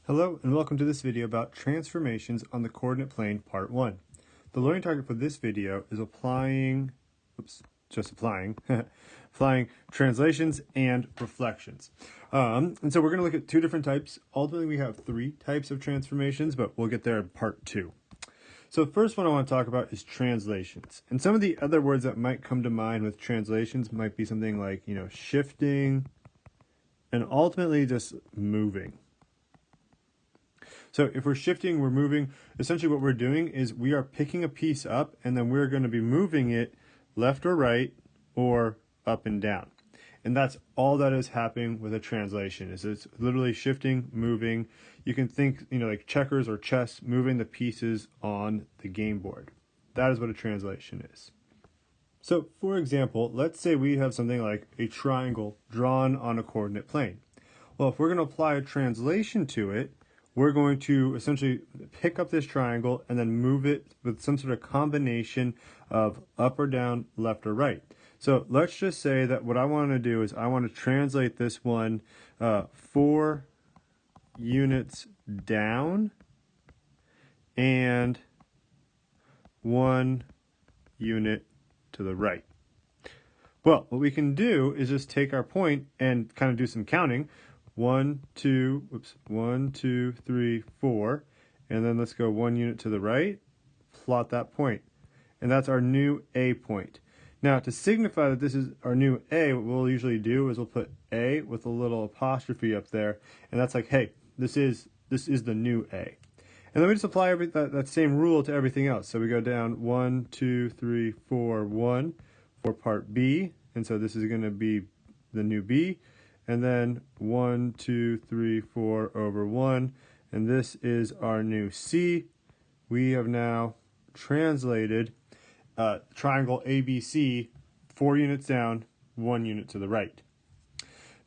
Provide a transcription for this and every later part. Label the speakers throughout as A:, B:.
A: Hello and welcome to this video about transformations on the coordinate plane part 1. The learning target for this video is applying translations and reflections. And so we're going to look at two different types. Ultimately we have three types of transformations, but we'll get there in part 2. So the first one I want to talk about is translations. And some of the other words that might come to mind with translations might be something like, shifting and ultimately just moving. So if we're shifting, we're moving, essentially what we're doing is we are picking a piece up and then we're going to be moving it left or right or up and down. And that's all that is happening with a translation, is it's literally shifting, moving. You can think, like checkers or chess, moving the pieces on the game board. That is what a translation is. So for example, let's say we have something like a triangle drawn on a coordinate plane. Well, if we're going to apply a translation to it, we're going to essentially pick up this triangle and then move it with some sort of combination of up or down, left or right. So let's just say that what I want to do is I want to translate this one 4 units down and 1 unit to the right. Well, what we can do is just take our point and kind of do some counting. 1, 2, 3, 4, and then let's go 1 unit to the right, plot that point. And that's our new A point. Now to signify that this is our new A, what we'll usually do is we'll put A with a little apostrophe up there, and that's like, hey, this is the new A. And then we just apply that same rule to everything else. So we go down 1, 2, 3, 4, 1 for part B, and so this is going to be the new B. And then 1, 2, 3, 4 over 1. And this is our new C. We have now translated triangle ABC 4 units down, 1 unit to the right.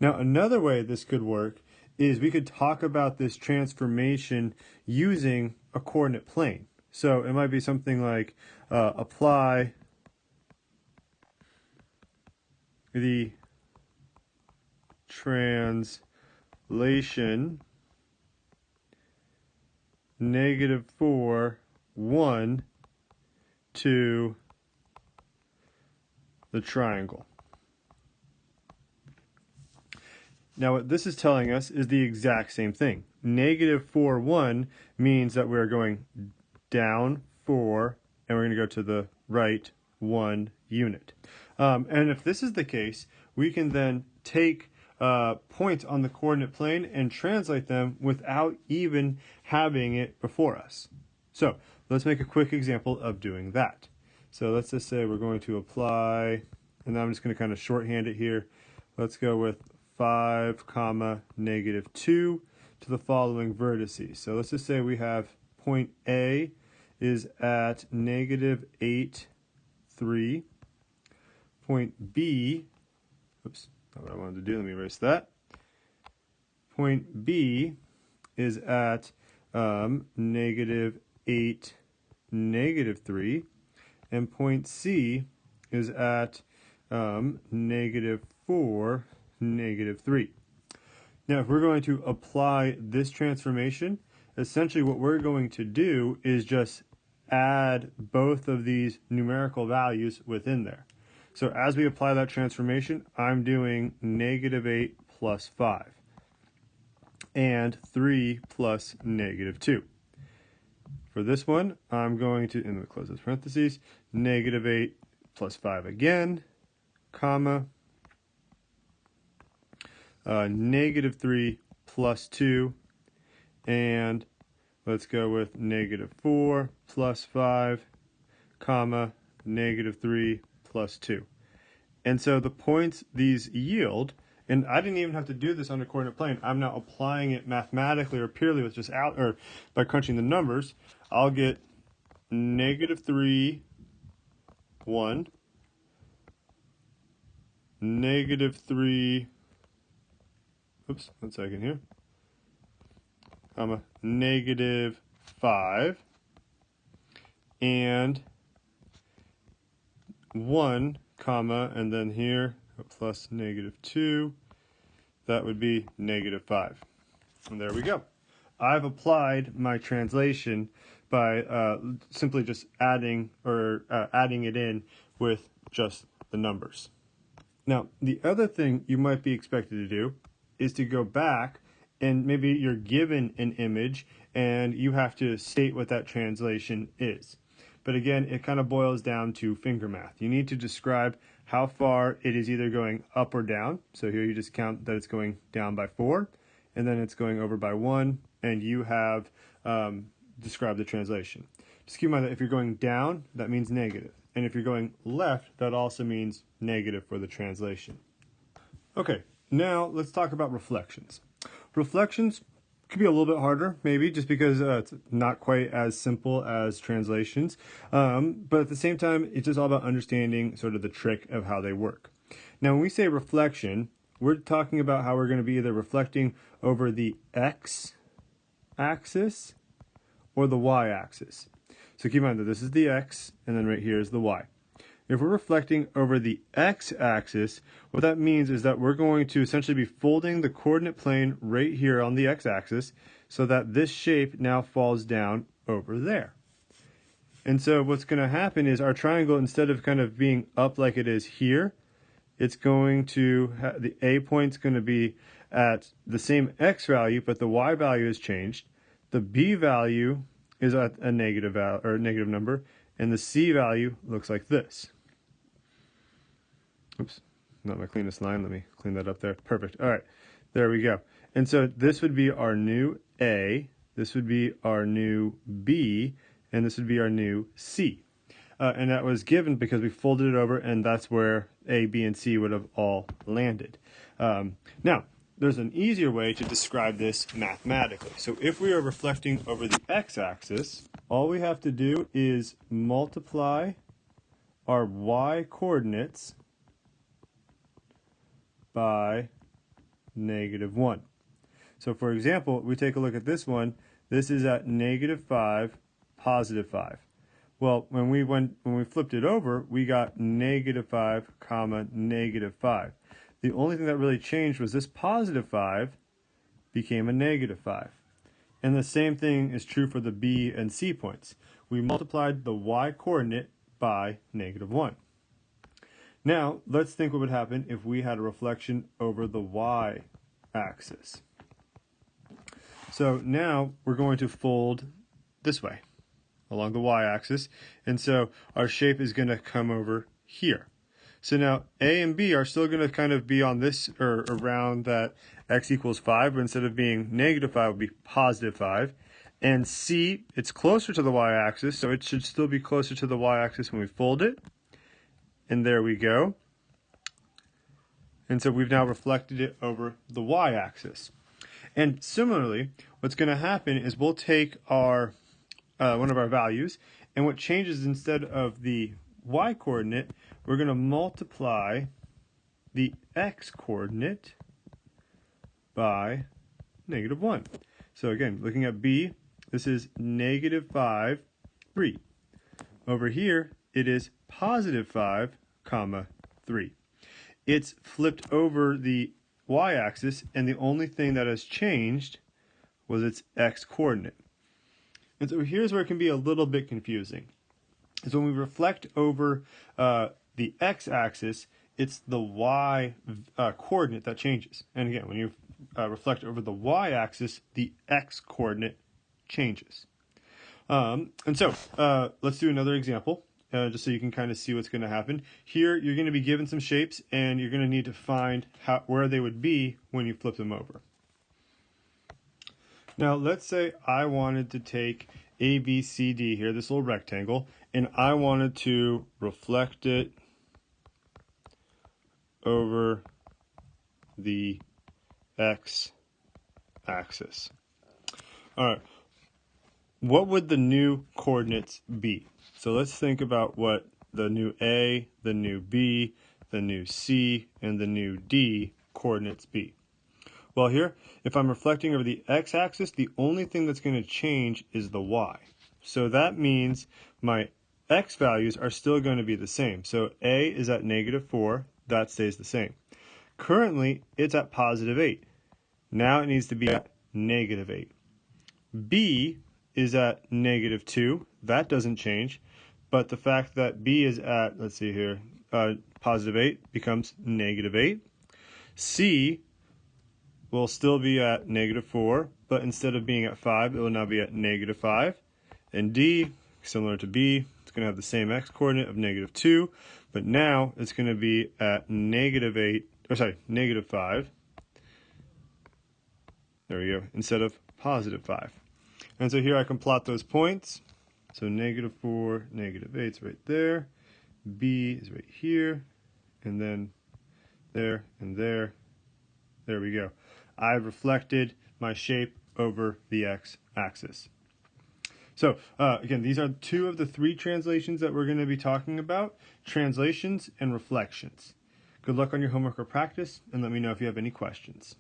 A: Now another way this could work is we could talk about this transformation using a coordinate plane. So it might be something like apply the translation -4, 1 to the triangle. Now what this is telling us is the exact same thing. -4, 1 means that we're going down 4 and we're going to go to the right 1 unit. And if this is the case, we can then take points on the coordinate plane and translate them without even having it before us. So let's make a quick example of doing that. So let's just say we're going to apply, and I'm just going to kind of shorthand it here. Let's go with 5, -2 to the following vertices. So let's just say we have point A is at -8, 3. Point B, oops, not what I wanted to do, let me erase that. Point B is at -8, -3, and point C is at -4, -3. Now if we're going to apply this transformation, essentially what we're going to do is just add both of these numerical values within there. So as we apply that transformation, I'm doing -8 plus 5 and 3 plus -2. For this one, I'm going to, and let me close those parentheses, -8 plus 5 again, comma, -3 plus 2, and let's go with -4 plus 5, comma, -3 plus 2. And so the points these yield, and I didn't even have to do this on a coordinate plane, I'm now applying it mathematically or purely with just by crunching the numbers. I'll get -3, 1, -3, oops, 1 second here, comma, -5, and 1, comma, and then here plus -2, that would be -5. And there we go. I've applied my translation by simply just adding it in with just the numbers. Now, the other thing you might be expected to do is to go back and maybe you're given an image and you have to state what that translation is. But again, it kind of boils down to finger math. You need to describe how far it is either going up or down. So here you just count that it's going down by 4, and then it's going over by 1, and you have described the translation. Just keep in mind that if you're going down, that means negative. And if you're going left, that also means negative for the translation. Okay, now let's talk about reflections. Reflections could be a little bit harder, maybe, just because it's not quite as simple as translations. But at the same time, it's just all about understanding sort of the trick of how they work. Now, when we say reflection, we're talking about how we're going to be either reflecting over the x-axis or the y-axis. So keep in mind that this is the x, and then right here is the y. If we're reflecting over the x-axis, what that means is that we're going to essentially be folding the coordinate plane right here on the x-axis so that this shape now falls down over there. And so what's going to happen is our triangle, instead of kind of being up like it is here, it's going to, the A point's going to be at the same x value, but the y value has changed. The B value is at a negative number, and the C value looks like this. Oops, not my cleanest line. Let me clean that up there. Perfect. All right, there we go. And so this would be our new A, this would be our new B, and this would be our new C. And that was given because we folded it over, and that's where A, B, and C would have all landed. Now, there's an easier way to describe this mathematically. So if we are reflecting over the x-axis, all we have to do is multiply our y coordinates by -1. So for example, we take a look at this one. This is at -5, +5. Well, when we flipped it over, we got -5, -5. The only thing that really changed was this +5 became a -5. And the same thing is true for the B and C points. We multiplied the y coordinate by -1. Now, let's think what would happen if we had a reflection over the y-axis. So now we're going to fold this way along the y-axis, and so our shape is going to come over here. So now A and B are still going to kind of be on this or around that x equals 5, but instead of being -5, it would be +5. And C, it's closer to the y-axis, so it should still be closer to the y-axis when we fold it. And there we go. And so we've now reflected it over the y-axis. And similarly, what's going to happen is we'll take our one of our values, and what changes, instead of the y coordinate, we're going to multiply the x coordinate by -1. So again, looking at B, this is -5, 3. Over here, it is +5, 3. It's flipped over the y-axis, and the only thing that has changed was its x coordinate. And so here's where it can be a little bit confusing. Is when we reflect over the x-axis, it's the y coordinate that changes. And again, when you reflect over the y-axis, the x coordinate changes. And so let's do another example, just so you can kind of see what's going to happen. Here, you're going to be given some shapes, and you're going to need to find where they would be when you flip them over. Now, let's say I wanted to take A, B, C, D here, this little rectangle, and I wanted to reflect it over the x-axis. All right, what would the new coordinates be? So let's think about what the new A, the new B, the new C, and the new D coordinates be. Well, here, if I'm reflecting over the x-axis, the only thing that's going to change is the y. So that means my x values are still going to be the same. So A is at -4, that stays the same. Currently, it's at +8. Now it needs to be at -8. B is at -2. That doesn't change. But the fact that B is at, let's see here, +8 becomes -8. C will still be at -4, but instead of being at 5, it will now be at -5. And D, similar to B, it's going to have the same x-coordinate of -2, but now it's going to be at -8, or sorry, -5. There we go, instead of +5. And so here I can plot those points. So -4, -8 is right there. B is right here, and then there and there. There we go. I've reflected my shape over the x-axis. So again, these are 2 of the 3 translations that we're going to be talking about, translations and reflections. Good luck on your homework or practice, and let me know if you have any questions.